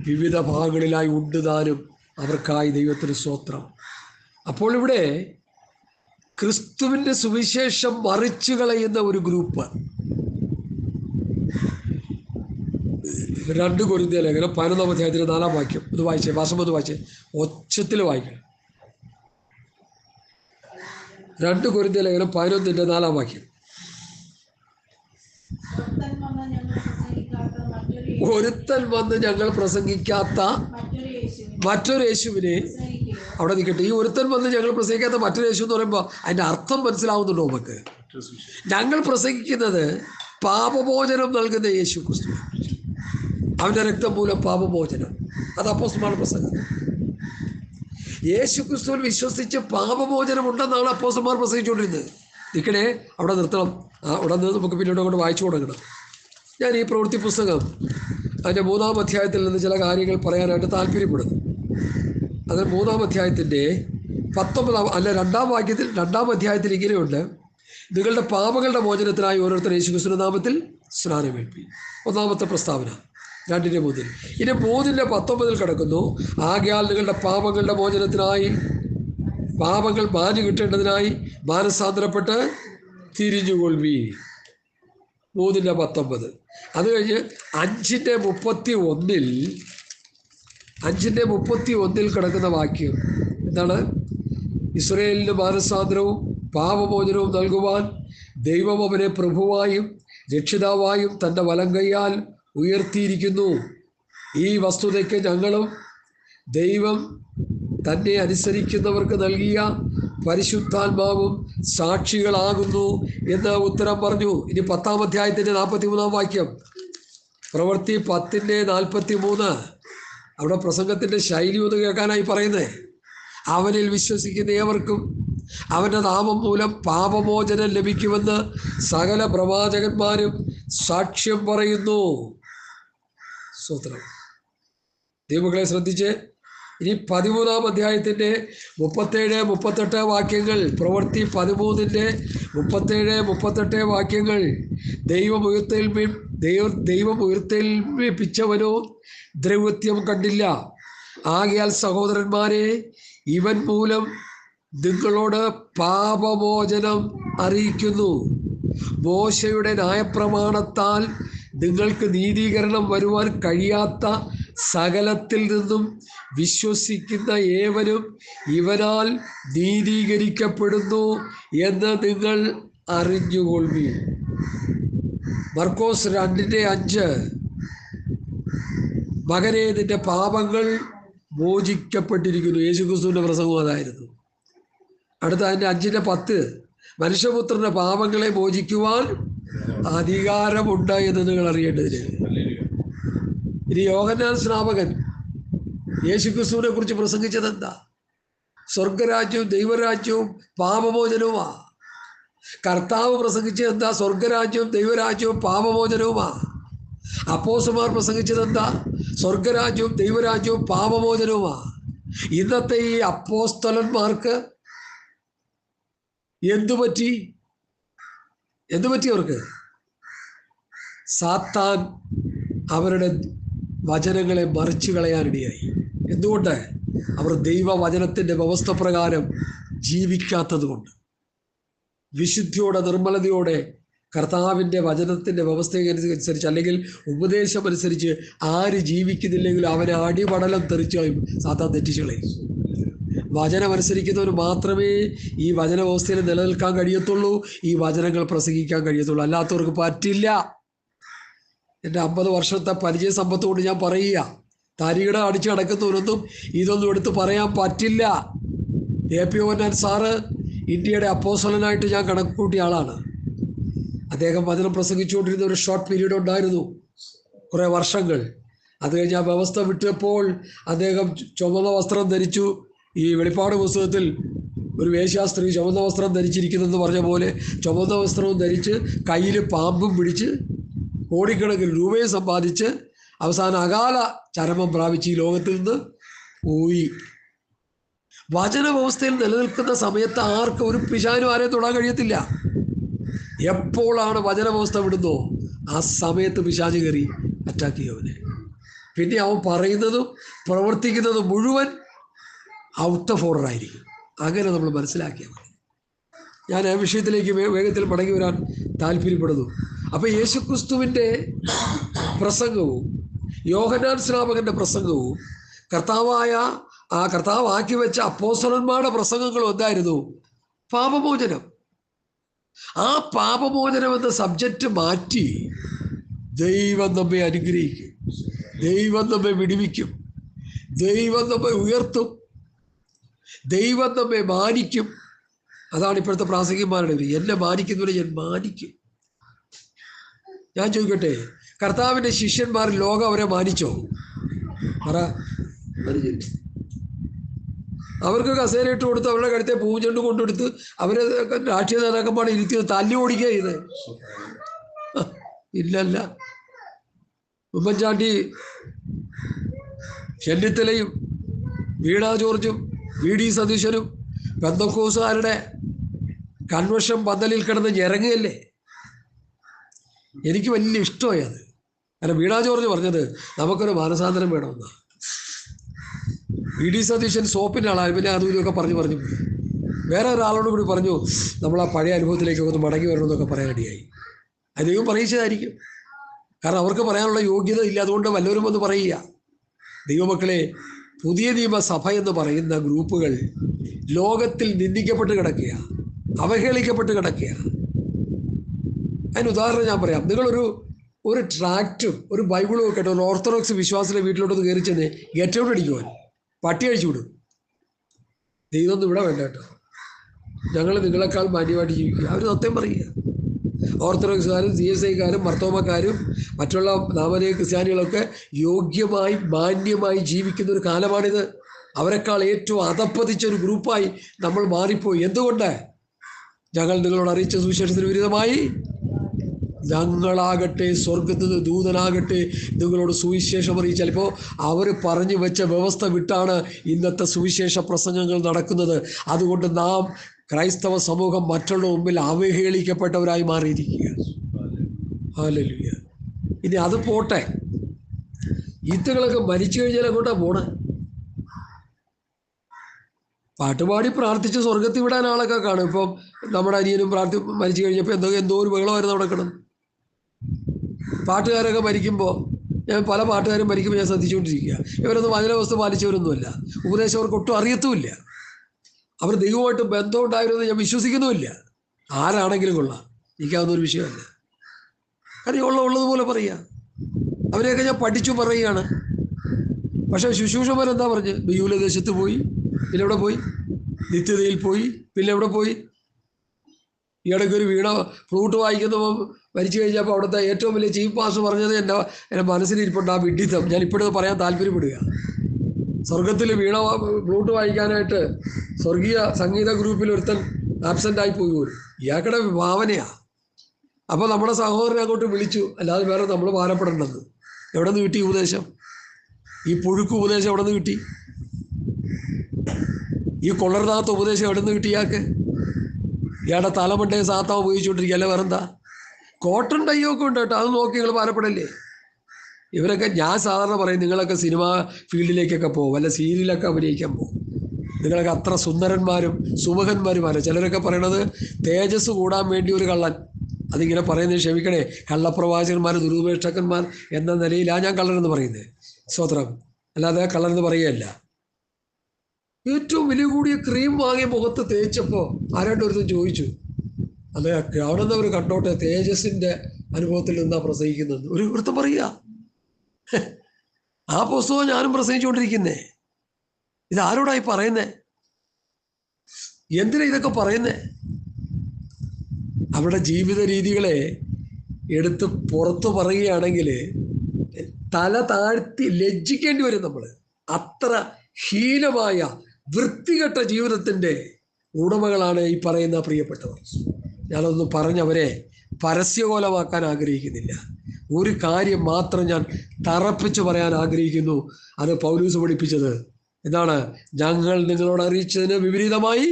വിവിധ ഭാഗങ്ങളിലായി ഉണ്ട് താനും. അവർക്കായി ദൈവത്തിന് സ്തോത്രം. അപ്പോൾ ഇവിടെ ക്രിസ്തുവിൻ്റെ സുവിശേഷം മറിച്ചു കളയുന്ന ഒരു ഗ്രൂപ്പ്. 2 കൊരിന്ത്യർ ലേഖനം 11-4 വാക്യം ഇത് വായിച്ചേ. ഭാഷം ഒന്ന് വായിച്ചേ, ഒച്ചത്തിൽ വായിക്കണം. 2 കൊരിന്ത്യർ ലേഖനം 11-4 വാക്യം. ഒരുത്തൻ വന്ന് ഞങ്ങൾ പ്രസംഗിക്കാത്ത മറ്റൊരു യേശുവിനെ, അവിടെ നിൽക്കട്ടെ. ഈ ഒരുത്തൻ വന്ന് ഞങ്ങൾ പ്രസംഗിക്കാത്ത മറ്റൊരു യേശു എന്ന് പറയുമ്പോൾ അതിൻ്റെ അർത്ഥം മനസ്സിലാവുന്നുണ്ടോ നമുക്ക്? ഞങ്ങൾ പ്രസംഗിക്കുന്നത് പാപമോചനം നൽകുന്ന യേശു ക്രിസ്തു, അവൻ്റെ രക്തം മൂലം പാപമോചനം. അത് അപ്പോസ്തലന്മാരുടെ പ്രസംഗം. യേശു ക്രിസ്തുവിൽ വിശ്വസിച്ച് പാപമോചനം ഉണ്ടെന്നാണ് അപ്പോസ്തലന്മാർ പ്രസംഗിച്ചുകൊണ്ടിരുന്നത്. നിൽക്കണേ, അവിടെ നിർത്തണം. അവിടെ നിന്ന് നമുക്ക് പിന്നീട് അങ്ങോട്ട് വായിച്ചു കൊടുക്കണം. ഞാൻ ഈ പ്രവൃത്തി പുസ്തകം അതിൻ്റെ 3-ാം അധ്യായത്തിൽ നിന്ന് ചില കാര്യങ്ങൾ പറയാനായിട്ട് താല്പര്യപ്പെടുന്നു. അത് 3-ാം അധ്യായത്തിൻ്റെ 2-ാം വാക്യത്തിൽ 2-ാം അധ്യായത്തിൽ ഇങ്ങനെയുണ്ട്: നിങ്ങളുടെ പാപങ്ങളുടെ മോചനത്തിനായി ഓരോരുത്തർ യേശുക്രിസ്തുവിന്റെ നാമത്തിൽ സ്നാനമേൽപ്പി. 1-ാമത്തെ പ്രസ്താവന 2:3. ഇനി 3:19 കിടക്കുന്നു: ആകയാൽ നിങ്ങളുടെ പാപങ്ങളുടെ മോചനത്തിനായി, പാപങ്ങൾ മാഞ്ഞു കിട്ടേണ്ടതിനായി മാനസാന്തരപ്പെട്ട് തിരിഞ്ഞുകൊള്ളി. 3:19. അത് കഴിഞ്ഞ് 5:31 കിടക്കുന്ന വാക്യം എന്താണ്? ഇസ്രായേലിന് മാനസാന്തരവും പാപമോചനവും നൽകുവാൻ ദൈവം അവനെ പ്രഭുവായും രക്ഷിതാവായും തൻ്റെ വലങ്കയ്യാൽ ഉയർത്തിയിരിക്കുന്നു. ഈ വസ്തുതയ്ക്ക് ഞങ്ങളും ദൈവം തന്നെ അനുസരിക്കുന്നവർക്ക് നൽകിയ പരിശുദ്ധാത്മാവും സാക്ഷികളാകുന്നു എന്ന് ഉത്തരം പറഞ്ഞു. ഇനി 10-ാം അധ്യായത്തിൻ്റെ 43-ാം വാക്യം, പ്രവൃത്തി 10:43. അവിടെ പ്രസംഗത്തിൻ്റെ ശൈലി ഒന്ന് കേൾക്കാനായി പറയുന്നത്: അവനിൽ വിശ്വസിക്കുന്ന ഏവർക്കും അവൻ്റെ നാമം മൂലം പാപമോചനം ലഭിക്കുമെന്ന് സകല പ്രവാചകന്മാരും സാക്ഷ്യം പറയുന്നു. സ്തോത്രം. ദൈവങ്ങളെ ശ്രദ്ധിച്ച് ഇനി 13-ാം അധ്യായത്തിൻ്റെ 37-38 വാക്യങ്ങൾ, പ്രവൃത്തി 13:37-38 വാക്യങ്ങൾ. ദൈവം ഉയർത്തെഴുന്നേൽപ്പിച്ചവനോ ദ്രവ്യത്വം കണ്ടില്ല. ആകയാൽ സഹോദരന്മാരെ, ഇവൻ മൂലം നിങ്ങളോട് പാപമോചനം അറിയിക്കുന്നു. മോശയുടെ ന്യായപ്രമാണത്താൽ നിങ്ങൾക്ക് നീതീകരണം വരുവാൻ കഴിയാത്ത സകലത്തിൽ നിന്നും വിശ്വസിക്കുന്ന ഏവനും ഇവനാൽ നീതീകരിക്കപ്പെടുന്നു എന്ന് നിങ്ങൾ അറിഞ്ഞുകൊള്ളി. മർക്കോസ് 2:5 മകനെ നിന്റെ പാപങ്ങൾ മോചിക്കപ്പെട്ടിരിക്കുന്നു. യേശുക്രിസ്തുവിന്റെ പ്രസംഗം അതായിരുന്നു. അടുത്ത അതിൻ്റെ 5:10 മനുഷ്യപുത്രന്റെ പാപങ്ങളെ മോചിക്കുവാൻ അധികാരമുണ്ട് എന്ന് നിങ്ങൾ അറിയേണ്ടതിന്. ഇനി യോഹന്നാൻ സ്നാപകൻ യേശുക്രിസ്തുവിനെ കുറിച്ച് പ്രസംഗിച്ചത് എന്താ? സ്വർഗരാജ്യവും ദൈവരാജ്യവും പാപമോചനവുമാ. കർത്താവ് പ്രസംഗിച്ചത് എന്താ? സ്വർഗരാജ്യവും ദൈവരാജ്യവും പാപമോചനവുമാ. അപ്പോസ്തലന്മാർ പ്രസംഗിച്ചത് എന്താ? സ്വർഗരാജ്യവും ദൈവരാജ്യവും പാപമോചനവുമാ. ഇന്നത്തെ ഈ അപ്പോസ്തലന്മാർക്ക് എന്തുപറ്റി അവർക്ക്? സാത്താൻ അവരുടെ വചനങ്ങളെ മറിച്ചു കളയാനിടയായി. എന്തുകൊണ്ട്? അവർ ദൈവവചനത്തിൻ്റെ വ്യവസ്ഥ പ്രകാരം ജീവിക്കാത്തത് കൊണ്ട്. വിശുദ്ധിയോടെ നിർമ്മലതയോടെ കർത്താവിൻ്റെ വചനത്തിൻ്റെ വ്യവസ്ഥയനുസരിച്ച് അല്ലെങ്കിൽ ഉപദേശം അനുസരിച്ച് ആര് ജീവിക്കുന്നില്ലെങ്കിലും അവനെ അടിപടലം തെറിച്ചു കളയും, സാത്താൻ തെറ്റിച്ചു കളയും. വചനം അനുസരിക്കുന്നവർ മാത്രമേ ഈ വചന വ്യവസ്ഥയിൽ നിലനിൽക്കാൻ കഴിയത്തുള്ളൂ, ഈ വചനങ്ങൾ പ്രസംഗിക്കാൻ കഴിയത്തുള്ളൂ. അല്ലാത്തവർക്ക് പറ്റില്ല. എൻ്റെ 50 വർഷത്തെ പരിചയ സമ്പത്തുകൊണ്ട് ഞാൻ പറയുക, തരികിട അടിച്ചു കിടക്കുന്നവരൊന്നും ഇതൊന്നും എടുത്ത് പറയാൻ പറ്റില്ല. AP യോഹന്നാൻ സാറ് ഇന്ത്യയുടെ അപ്പോസ്തലനായിട്ട് ഞാൻ കണക്കുകൂട്ടിയ ആളാണ്. അദ്ദേഹം വചനം പ്രസംഗിച്ചുകൊണ്ടിരുന്ന ഒരു ഷോർട്ട് പീരീഡ് ഉണ്ടായിരുന്നു, കുറേ വർഷങ്ങൾ. അത് കഴിഞ്ഞ് ആ വ്യവസ്ഥ വിട്ടപ്പോൾ അദ്ദേഹം ചുവന്ന വസ്ത്രം ധരിച്ചു. ഈ വെളിപ്പാട് പുസ്തകത്തിൽ ഒരു വേശ്യാസ്ത്രീ ചുവന്ന വസ്ത്രം ധരിച്ചിരിക്കുന്നെന്ന് പറഞ്ഞ പോലെ ചുവന്ന വസ്ത്രവും ധരിച്ച് കയ്യിൽ പാമ്പും പിടിച്ച് കോടിക്കണക്കിന് രൂപയും സമ്പാദിച്ച് അവസാനം അകാല ചരമം പ്രാപിച്ച് ഈ ലോകത്തിൽ നിന്ന് പോയി. വചന വ്യവസ്ഥയിൽ നിലനിൽക്കുന്ന സമയത്ത് ആർക്കും ഒരു പിശാചും ആരെയും തൊടാൻ കഴിയത്തില്ല. എപ്പോഴാണ് വചന വ്യവസ്ഥ വിടുന്നോ ആ സമയത്ത് പിശാച് കയറി അറ്റാക്ക് ചെയ്യവനെ. പിന്നെ അവൻ പറയുന്നതും പ്രവർത്തിക്കുന്നതും മുഴുവൻ ഔട്ട് ഓഫ് ഓർഡർ ആയിരിക്കും. അങ്ങനെ നമ്മൾ മനസ്സിലാക്കിയാൽ മതി. ഞാൻ ആ വിഷയത്തിലേക്ക് വേഗത്തിൽ മടങ്ങി വരാൻ താല്പര്യപ്പെടുന്നു. അപ്പോൾ യേശുക്രിസ്തുവിൻ്റെ പ്രസംഗവും യോഹന്നാൻ സ്നാപകൻ്റെ പ്രസംഗവും കർത്താവ് ആക്കി വെച്ച അപ്പോസ്തലന്മാരുടെ പ്രസംഗങ്ങളും എന്തായിരുന്നു? പാപമോചനം. ആ പാപമോചനം എന്ന സബ്ജക്റ്റ് മാറ്റി ദൈവം നമ്മെ അനുഗ്രഹിക്കും, ദൈവം നമ്മെ വിടുവിക്കും, ദൈവം നമ്മെ ഉയർത്തും, ദൈവം നമ്മെ മാനിക്കും. അതാണ് ഇപ്പോഴത്തെ പ്രാസംഗികന്മാരുടെ വിധി. എന്നെ മാനിക്കുന്നവരെ ഞാൻ മാനിക്കും. ഞാൻ ചോദിക്കട്ടെ, കർത്താവിൻ്റെ ശിഷ്യന്മാർ ലോകം അവരെ മാനിച്ചോ? പറ. അവർക്ക് കസേരയിട്ട് കൊടുത്ത് അവരുടെ കഴുത്തെ പൂജണ്ട് കൊണ്ടെടുത്ത് അവരെ രാഷ്ട്രീയ നേതാക്കന്മാരെ ഇരുത്തി തല്ലി ഓടിക്കുക ചെയ്ത്? ഇല്ലല്ല. ഉമ്മൻചാണ്ടി, ചെന്നിത്തലയും വീണാ ജോർജും VD സതീശനും പെന്തക്കോസുകാരുടെ കൺവെൻഷൻ പന്തലിൽ കിടന്ന് ഞെരങ്ങുകയല്ലേ. എനിക്ക് വലിയ ഇഷ്ടമായി അത്. കാരണം വീണാ ജോർജ് പറഞ്ഞത് നമുക്കൊരു മാനസാന്തരം വേണമെന്നാണ്. VD സതീശൻ സോപ്പിൻ്റെ ആളാണ്. പിന്നെ അതും ഇതൊക്കെ പറഞ്ഞു പോയി. വേറെ ഒരാളോട് കൂടി പറഞ്ഞു നമ്മൾ ആ പഴയ അനുഭവത്തിലേക്കൊക്കെ ഒന്ന് മടങ്ങി വരണമെന്നൊക്കെ പറയാനിടയായി. അത് ദൈവം പറയിച്ചതായിരിക്കും. കാരണം അവർക്ക് പറയാനുള്ള യോഗ്യത ഇല്ല. അതുകൊണ്ട് വല്ലവരും വന്ന് പറയുക. ദൈവമക്കളെ, പുതിയ നിയമസഭ എന്ന് പറയുന്ന ഗ്രൂപ്പുകൾ ലോകത്തിൽ നിന്ദിക്കപ്പെട്ട് കിടക്കുക, അവഹേളിക്കപ്പെട്ട് കിടക്കുക. അതിന് ഉദാഹരണം ഞാൻ പറയാം. നിങ്ങളൊരു ട്രാക്റ്റും ഒരു ബൈബിളും ഒക്കെ ഒരു ഓർത്തഡോക്സ് വിശ്വാസത്തിലെ വീട്ടിലോട്ട് കയറി ചെന്ന് ഗെറ്റൗട്ട് അടിക്കുവാൻ പട്ടി അഴിച്ചു വിടും. ദൈവമൊന്നും ഇവിടെ വേണ്ട കേട്ടോ, ഞങ്ങൾ നിങ്ങളെക്കാൾ മാന്യമായിട്ട് ജീവിക്കുക. അവർ സത്യം പറയുക. ഓർത്തഡോക്സുകാരും CSIക്കാരും മർത്തോമക്കാരും മറ്റുള്ള നാമനീയ ക്രിസ്ത്യാനികളൊക്കെ യോഗ്യമായി മാന്യമായി ജീവിക്കുന്ന ഒരു കാലമാണിത്. അവരെക്കാൾ ഏറ്റവും അധപ്പതിച്ചൊരു ഗ്രൂപ്പായി നമ്മൾ മാറിപ്പോയി. എന്തുകൊണ്ട്? ഞങ്ങൾ നിങ്ങളോട് അറിയിച്ച സുവിശേഷത്തിന് വിരുദ്ധമായി ഞങ്ങളാകട്ടെ, സ്വർഗത്തിൽ നിന്ന് ദൂതനാകട്ടെ നിങ്ങളോട് സുവിശേഷം അറിയിച്ചു. ചിലപ്പോൾ അവർ പറഞ്ഞു വെച്ച വ്യവസ്ഥ വിട്ടാണ് ഇന്നത്തെ സുവിശേഷ പ്രസംഗങ്ങൾ നടക്കുന്നത്. അതുകൊണ്ട് നാം ക്രൈസ്തവ സമൂഹം മറ്റുള്ള മുമ്പിൽ അവഹേളിക്കപ്പെട്ടവരായി മാറിയിരിക്കുക. ഹല്ലേലൂയ. ഇനി അത് പോട്ടെ, ഈത്തുകളൊക്കെ മരിച്ചു കഴിഞ്ഞാൽ അങ്ങോട്ടാണ് പോണേ. പാട്ടുപാടി പ്രാർത്ഥിച്ച് സ്വർഗത്തിൽ വിടാൻ ആളൊക്കെ കാണും. ഇപ്പം നമ്മുടെ അനിയനും മരിച്ചു കഴിഞ്ഞപ്പോൾ എന്തോ ഒരു ബഹളമായിരുന്നു അവിടെ കിടന്നു. പാട്ടുകാരൊക്കെ മരിക്കുമ്പോൾ പല പാട്ടുകാരും മരിക്കുമ്പോൾ ഞാൻ ശ്രദ്ധിച്ചുകൊണ്ടിരിക്കുക. ഇവരൊന്നും വചനവസ്തു പാലിച്ചവരൊന്നുമല്ല. ഉപദേശം അവർക്ക് ഒട്ടും അറിയത്തുമില്ല. അവർ ദൈവമായിട്ട് ബന്ധം ഉണ്ടായിരുന്നത് ഞാൻ വിശ്വസിക്കുന്നുമില്ല. ആരാണെങ്കിലും കൊള്ളാം, എനിക്കതൊന്നും ഒരു വിഷയമല്ല. കാര്യം ഉള്ളതുപോലെ പറയുക. അവരെയൊക്കെ ഞാൻ പഠിച്ചു പറയുകയാണ്. പക്ഷേ ശുശ്രൂഷമാരെന്താ പറഞ്ഞ്? ബിയൂലദേശത്ത് പോയി, പിന്നെ എവിടെ പോയി? നിത്യതയിൽ പോയി, പിന്നെ എവിടെ പോയി? ഈ ഇടയ്ക്ക് ഒരു വീണ ഫ്ലൂട്ട് വായിക്കുന്നപ്പോൾ മരിച്ചു കഴിഞ്ഞപ്പോൾ അവിടുത്തെ ഏറ്റവും വലിയ ചീഫ് മാസ്റ്റർ പറഞ്ഞത് എൻ്റെ മനസ്സിലിരിപ്പുണ്ട് ആ വിഡ്ഢിത്തം. ഞാൻ ഇപ്പോഴത് പറയാൻ താല്പര്യപ്പെടുക. സ്വർഗത്തിൽ വീണ ഫ്ലൂട്ട് വായിക്കാനായിട്ട് സ്വർഗീയ സംഗീത ഗ്രൂപ്പിൽ ഒരുത്തൻ ആബ്സെൻ്റ് ആയി പോയി പോലും. ഇയാൾക്കടെ ഭാവനയാണ്. അപ്പോൾ നമ്മുടെ സഹോദരനെ അങ്ങോട്ട് വിളിച്ചു, അല്ലാതെ വേറെ നമ്മൾ ഭാരപ്പെടേണ്ടത്. എവിടെ നിന്ന് കിട്ടി ഉപദേശം? ഈ പുഴുക്ക് ഉപദേശം എവിടെ നിന്ന് കിട്ടി? ഈ കൊള്ളരുതാത്ത ഉപദേശം എവിടെ നിന്ന് കിട്ടി ഇയാൾക്ക്? ഇയാളുടെ തലമണ്ടയെ സാത്താൻ ഉപയോഗിച്ചുകൊണ്ടിരിക്കുക, അല്ല വേറെന്താ? കോട്ടൺ ടൈയൊക്കെ ഉണ്ട് കേട്ടോ, അത് നോക്കി നിങ്ങൾ ഭാരപ്പെടല്ലേ. ഇവരൊക്കെ, ഞാൻ സാധാരണ പറയും, നിങ്ങളൊക്കെ സിനിമാ ഫീൽഡിലേക്കൊക്കെ പോകും, വല്ല സീരിയലൊക്കെ അഭിനയിക്കാൻ പോകും. നിങ്ങളൊക്കെ അത്ര സുന്ദരന്മാരും സുമുഖന്മാരുമാണ്. ചിലരൊക്കെ പറയണത് തേജസ് കൂടാൻ വേണ്ടി ഒരു കള്ളൻ. അതിങ്ങനെ പറയുന്നത് ക്ഷമിക്കണേ, കള്ളപ്രവാചകന്മാർ ദുരുപേക്ഷകന്മാർ എന്ന നിലയിലാണ് ഞാൻ കള്ളനെന്ന് പറയുന്നത്. സ്വത്രം, അല്ലാതെ കള്ളനെന്ന് പറയുകയല്ല. ഏറ്റവും വില കൂടിയ ക്രീം വാങ്ങി മുഖത്ത് തേച്ചപ്പോൾ ആരാണ്ടൊരുത്തും ചോദിച്ചു, അത് കാണുന്നവർ കണ്ടോട്ടെ, തേജസ്സിൻ്റെ അനുഭവത്തിൽ നിന്നാണ് പ്രസംഗിക്കുന്നത്. ഒരു വൃത്തം പറയുക. ആ പുസ്തകം ഞാനും പ്രസംഗിച്ചുകൊണ്ടിരിക്കുന്നേ. ഇതാരോടായി പറയുന്നേ? എന്തിനാ ഇതൊക്കെ പറയുന്നേ? അവരുടെ ജീവിത രീതികളെ എടുത്ത് പുറത്തു പറയുകയാണെങ്കിൽ തല താഴ്ത്തി ലജ്ജിക്കേണ്ടി വരും നമ്മൾ. അത്ര ഹീനമായ വൃത്തികെട്ട ജീവിതത്തിൻ്റെ ഉടമകളാണ് ഈ പറയുന്ന പ്രിയപ്പെട്ടവർ. ഞാനൊന്ന് പറഞ്ഞവരെ പരസ്യകോലമാക്കാൻ ആഗ്രഹിക്കുന്നില്ല. ഒരു കാര്യം മാത്രം ഞാൻ തറപ്പിച്ച് പറയാൻ ആഗ്രഹിക്കുന്നു. അത് പൗലൂസ് പഠിപ്പിച്ചത് എന്താണ്? ഞങ്ങൾ നിങ്ങളോട് അറിയിച്ചതിന് വിപരീതമായി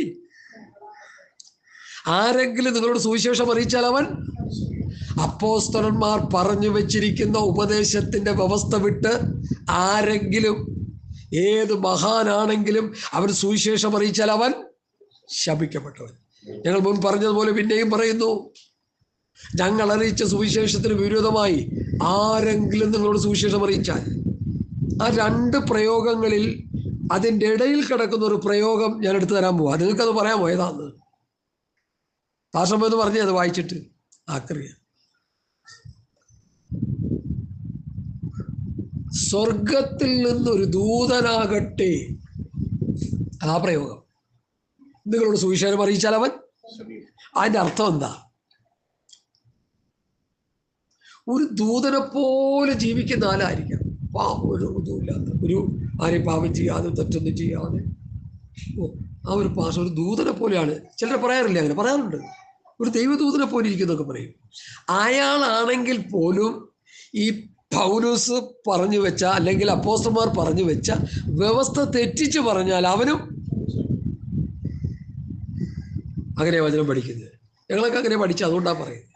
ആരെങ്കിലും നിങ്ങളോട് സുവിശേഷം അറിയിച്ചാൽ അവൻ, അപ്പോസ്തലന്മാർ പറഞ്ഞു വെച്ചിരിക്കുന്ന ഉപദേശത്തിന്റെ വ്യവസ്ഥ വിട്ട് ആരെങ്കിലും, ഏത് മഹാനാണെങ്കിലും അവൻ സുവിശേഷം അറിയിച്ചാൽ അവൻ ശപിക്കപ്പെട്ടവൻ. ഞങ്ങൾ മുൻ പറഞ്ഞതുപോലെ പിന്നെയും പറയുന്നു, ഞങ്ങൾ അറിയിച്ച സുവിശേഷത്തിന് വിരോധമായി ആരെങ്കിലും നിങ്ങളോട് സുവിശേഷം അറിയിച്ചാൽ, ആ രണ്ട് പ്രയോഗങ്ങളിൽ അതിൻ്റെ ഇടയിൽ കിടക്കുന്ന ഒരു പ്രയോഗം ഞാൻ എടുത്തു തരാൻ പോവാ. നിങ്ങൾക്കത് പറയാമോ ഏതാന്ന്? താഷമെന്ന് പറഞ്ഞേ, അത് വായിച്ചിട്ട് ആക്കറിയാം. സ്വർഗത്തിൽ നിന്നൊരു ദൂതനാകട്ടെ, ആ പ്രയോഗം. നിങ്ങളോട് സുവിശേഷം അറിയിച്ചാൽ അവൻ, അതിൻ്റെ അർത്ഥം എന്താ? ഒരു ദൂതനെ പോലെ ജീവിക്കുന്ന ആളായിരിക്കാം. ഒരു ഇതുമില്ലാത്ത, ഒരു ആരെയും പാപം ചെയ്യാതെ തെറ്റൊന്നും ചെയ്യാതെ, ആ ഒരു പാസ് ഒരു ദൂതനെ പോലെയാണ്. ചിലർ പറയാറില്ല, അങ്ങനെ പറയാറുണ്ട്. ഒരു ദൈവദൂതനെ പോലെ ഇരിക്കുന്നൊക്കെ പറയും. അയാളാണെങ്കിൽ പോലും ഈ പൗലോസ് പറഞ്ഞു വെച്ച, അല്ലെങ്കിൽ അപ്പോസ്തലന്മാർ പറഞ്ഞു വെച്ച വ്യവസ്ഥ തെറ്റിച്ച് പറഞ്ഞാൽ അവനും അങ്ങനെ വചനം പഠിക്കുന്നത്. ഞങ്ങളൊക്കെ അങ്ങനെ പഠിച്ചു, അതുകൊണ്ടാണ് പറയുന്നത്.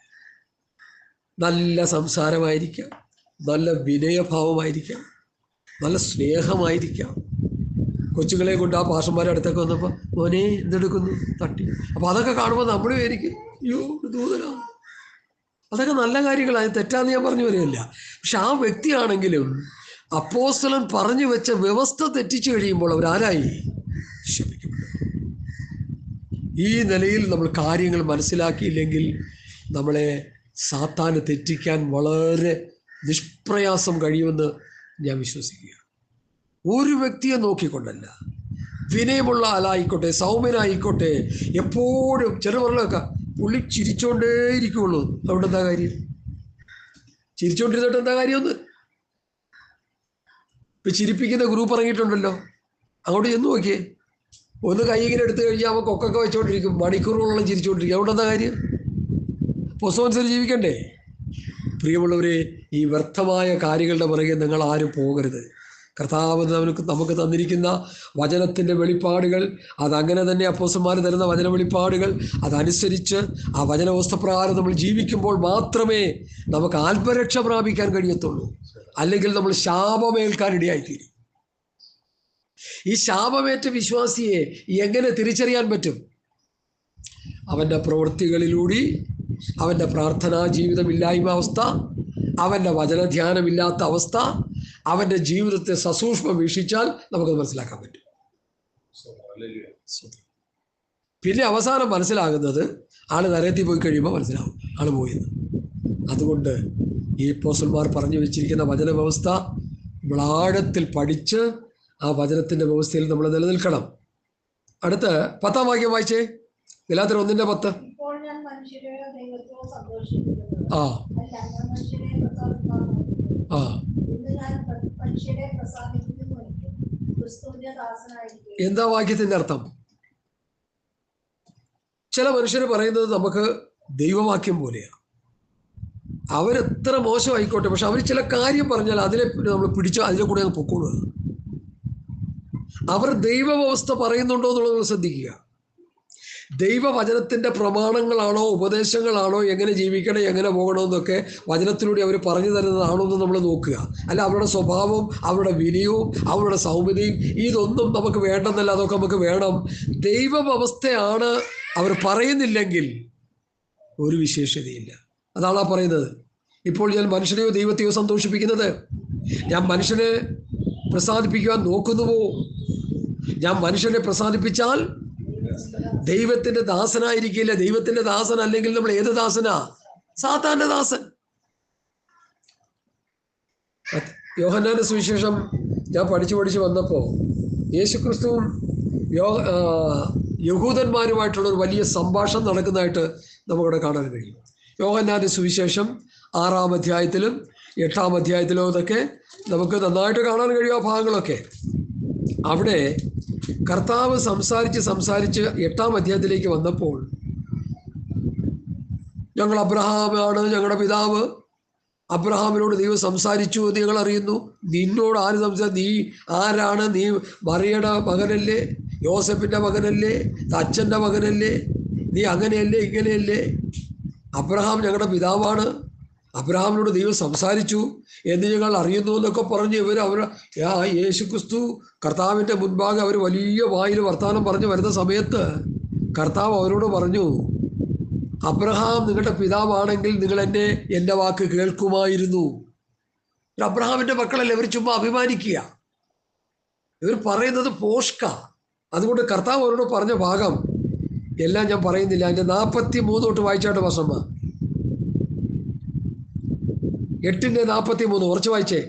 നല്ല സംസാരമായിരിക്കാം, നല്ല വിനയഭാവമായിരിക്കാം, നല്ല സ്നേഹമായിരിക്കാം. കൊച്ചുങ്ങളെ കൊണ്ട് ആ പാഷന്മാരുടെ അടുത്തൊക്കെ വന്നപ്പോൾ, മോനെ എന്തെടുക്കുന്നു തട്ടി. അപ്പോൾ അതൊക്കെ കാണുമ്പോൾ നമ്മൾ വിചാരിക്കും, അയ്യോ ദൂതനാണ്. അതൊക്കെ നല്ല കാര്യങ്ങളാണ്, തെറ്റാന്ന് ഞാൻ പറഞ്ഞു വരികയല്ല. പക്ഷെ ആ വ്യക്തിയാണെങ്കിലും അപ്പോസ്തലൻ പറഞ്ഞു വെച്ച വ്യവസ്ഥ തെറ്റിച്ചു കഴിയുമ്പോൾ അവരാരായി? ശപിക്കപ്പെട്ടു. ഈ നിലയിൽ നമ്മൾ കാര്യങ്ങൾ മനസ്സിലാക്കിയില്ലെങ്കിൽ നമ്മളെ സാത്താന് തെറ്റിക്കാൻ വളരെ നിഷ്പ്രയാസം കഴിയുമെന്ന് ഞാൻ വിശ്വസിക്കുക. ഒരു വ്യക്തിയെ നോക്കിക്കൊണ്ടല്ല, വിനയമുള്ള ആളായിക്കോട്ടെ, സൗമ്യനായിക്കോട്ടെ, എപ്പോഴും ചില പറഞ്ഞൊക്കെ പുള്ളി ചിരിച്ചോണ്ടേയിരിക്കുള്ളൂ. അതുകൊണ്ട് എന്താ കാര്യം? ചിരിച്ചോണ്ടിരുന്നിട്ട് എന്താ കാര്യമൊന്ന്? ഇപ്പം ചിരിപ്പിക്കുന്ന ഗ്രൂപ്പ് ഇറങ്ങിയിട്ടുണ്ടല്ലോ, അങ്ങോട്ട് ചെന്ന് നോക്കിയേ. ഒന്ന് കൈ ഇങ്ങനെ എടുത്തു കഴിഞ്ഞാൽ അവൻ കൊക്കൊക്കെ വെച്ചോണ്ടിരിക്കും, മണിക്കൂറുകളോളം ചിരിച്ചോണ്ടിരിക്കും. അതുകൊണ്ട് എന്താ കാര്യം? പുസ്തകമനുസരിച്ച് ജീവിക്കണ്ടേ? പ്രിയമുള്ളവരെ, ഈ വ്യർത്ഥമായ കാര്യങ്ങളുടെ പുറകെ നിങ്ങൾ ആരും പോകരുത്. കർത്താവ് നമുക്ക് തന്നിരിക്കുന്ന വചനത്തിൻ്റെ വെളിപ്പാടുകൾ, അതങ്ങനെ തന്നെ അപ്പോസ്തലന്മാർ തരുന്ന വചന വെളിപ്പാടുകൾ, അതനുസരിച്ച് ആ വചനവസ്തുപ്രകാരം നമ്മൾ ജീവിക്കുമ്പോൾ മാത്രമേ നമുക്ക് ആത്മരക്ഷ പ്രാപിക്കാൻ കഴിയത്തുള്ളൂ. അല്ലെങ്കിൽ നമ്മൾ ശാപമേൽക്കാൻ ഇടയായിത്തീരും. ഈ ശാപമേറ്റ വിശ്വാസിയെ എങ്ങനെ തിരിച്ചറിയാൻ പറ്റും? അവൻ്റെ പ്രവൃത്തികളിലൂടെ, അവൻ്റെ പ്രാർത്ഥനാ ജീവിതമില്ലായ്മ അവസ്ഥ, അവൻ്റെ വചനധ്യാനമില്ലാത്ത അവസ്ഥ, അവൻ്റെ ജീവിതത്തെ സസൂക്ഷ്മം വീക്ഷിച്ചാൽ നമുക്കത് മനസ്സിലാക്കാൻ പറ്റും. പിന്നെ അവസാനം മനസ്സിലാകുന്നത് ആള് നരകത്തിൽ പോയി കഴിയുമ്പോൾ മനസ്സിലാവും ആള് പോയെന്ന്. അതുകൊണ്ട് ഈ അപ്പോസ്തലന്മാർ പറഞ്ഞു വെച്ചിരിക്കുന്ന വചന വ്യവസ്ഥ നമ്മൾ ആഴത്തിൽ പഠിച്ച് ആ വചനത്തിൻ്റെ വ്യവസ്ഥയിൽ നമ്മൾ നിലനിൽക്കണം. അടുത്ത് 10-ാം വാക്യം വായിച്ചേ. ഗലാത്യർ 1:10. ആ ആ എന്താ വാക്യത്തിന്റെ അർത്ഥം? ചില മനുഷ്യർ പറയുന്നത് നമുക്ക് ദൈവവാക്യം പോലെയാണ്. അവരെത്ര മോശമായിക്കോട്ടെ, പക്ഷെ അവർ ചില കാര്യം പറഞ്ഞാൽ അതിനെ നമ്മൾ പിടിച്ച് അതിനെ കൂടെ അങ്ങ് പൊക്കോളുക. അവർ ദൈവവ്യവസ്ഥ പറയുന്നുണ്ടോ എന്നുള്ളത് നമ്മൾ ശ്രദ്ധിക്കുക. ദൈവവചനത്തിൻ്റെ പ്രമാണങ്ങളാണോ ഉപദേശങ്ങളാണോ എങ്ങനെ ജീവിക്കണം എങ്ങനെ പോകണമെന്നൊക്കെ വചനത്തിലൂടെ അവർ പറഞ്ഞു തരുന്നതാണോ എന്ന് നമ്മൾ നോക്കുക. അല്ല അവരുടെ സ്വഭാവവും അവരുടെ വിനയവും അവരുടെ സൗമ്യതയും ഇതൊന്നും നമുക്ക് വേണ്ടെന്നല്ല, അതൊക്കെ നമുക്ക് വേണം. ദൈവവ്യവസ്ഥയാണ് അവർ പറയുന്നില്ലെങ്കിൽ ഒരു വിശേഷതയില്ല. അതാണ് പറയുന്നത്. ഇപ്പോൾ ഞാൻ മനുഷ്യനെയോ ദൈവത്തെയോ സന്തോഷിപ്പിക്കുന്നത്? ഞാൻ മനുഷ്യനെ പ്രസാദിപ്പിക്കുവാൻ നോക്കുന്നുവോ? ഞാൻ മനുഷ്യനെ പ്രസാദിപ്പിച്ചാൽ ദൈവത്തിന്റെ ദാസനായിരിക്കില്ല. ദൈവത്തിന്റെ ദാസൻ അല്ലെങ്കിൽ നമ്മൾ ഏത് ദാസനാ? സാത്താന്റെ ദാസൻ. യോഹന്നാന്റെ സുവിശേഷം ഞാൻ പഠിച്ചു വന്നപ്പോൾ യേശുക്രിസ്തുവും യഹൂദന്മാരുമായിട്ടുള്ള ഒരു വലിയ സംഭാഷണം നടക്കുന്നതായിട്ട് നമുക്കിവിടെ കാണാൻ കഴിയും. യോഹന്നാന്റെ സുവിശേഷം 6-ാം അധ്യായത്തിലും 8-ാം അധ്യായത്തിലും ഇതൊക്കെ നമുക്ക് നന്നായിട്ട് കാണാൻ കഴിയും. ആ ഭാഗങ്ങളൊക്കെ അവിടെ കർത്താവ് സംസാരിച്ച് 8-ാം അധ്യായത്തിലേക്ക് വന്നപ്പോൾ, ഞങ്ങൾ അബ്രഹാമാണ് ഞങ്ങളുടെ പിതാവ്, അബ്രഹാമിനോട് ദൈവം സംസാരിച്ചു എന്ന് ഞങ്ങൾ അറിയുന്നു. നിന്നോട് ആര് സംസാരിച്ചു? നീ ആരാണ്? നീ മറിയയുടെ മകനല്ലേ? യോസഫിൻ്റെ മകനല്ലേ? അച്ഛൻ്റെ മകനല്ലേ? നീ അങ്ങനെയല്ലേ ഇങ്ങനെയല്ലേ? അബ്രഹാം ഞങ്ങളുടെ പിതാവാണ്, അബ്രഹാമിനോട് ദൈവം സംസാരിച്ചു എന്ന് ഞങ്ങൾ അറിയുന്നു എന്നൊക്കെ പറഞ്ഞ് അവർ യേശുക്രിസ്തു കർത്താവിൻ്റെ മുൻപാകെ അവർ വലിയ വായിൽ വർത്തമാനം പറഞ്ഞു വരുന്ന സമയത്ത് കർത്താവ് അവരോട് പറഞ്ഞു, അബ്രഹാം നിങ്ങളുടെ പിതാവാണെങ്കിൽ നിങ്ങൾ എൻ്റെ വാക്ക് കേൾക്കുമായിരുന്നു. അബ്രഹാമിൻ്റെ മക്കളല്ലേ? ഇവർ ചുമ്മാ അഭിമാനിക്കുക, ഇവർ പറയുന്നത് പോഷ്ക. അതുകൊണ്ട് കർത്താവ് അവരോട് പറഞ്ഞ ഭാഗം എല്ലാം ഞാൻ പറയുന്നില്ല. അതിൻ്റെ 43 തൊട്ട് വായിച്ചാട്ട് വസമ്മ. 8:43 കുറച്ച് വായിച്ചേ.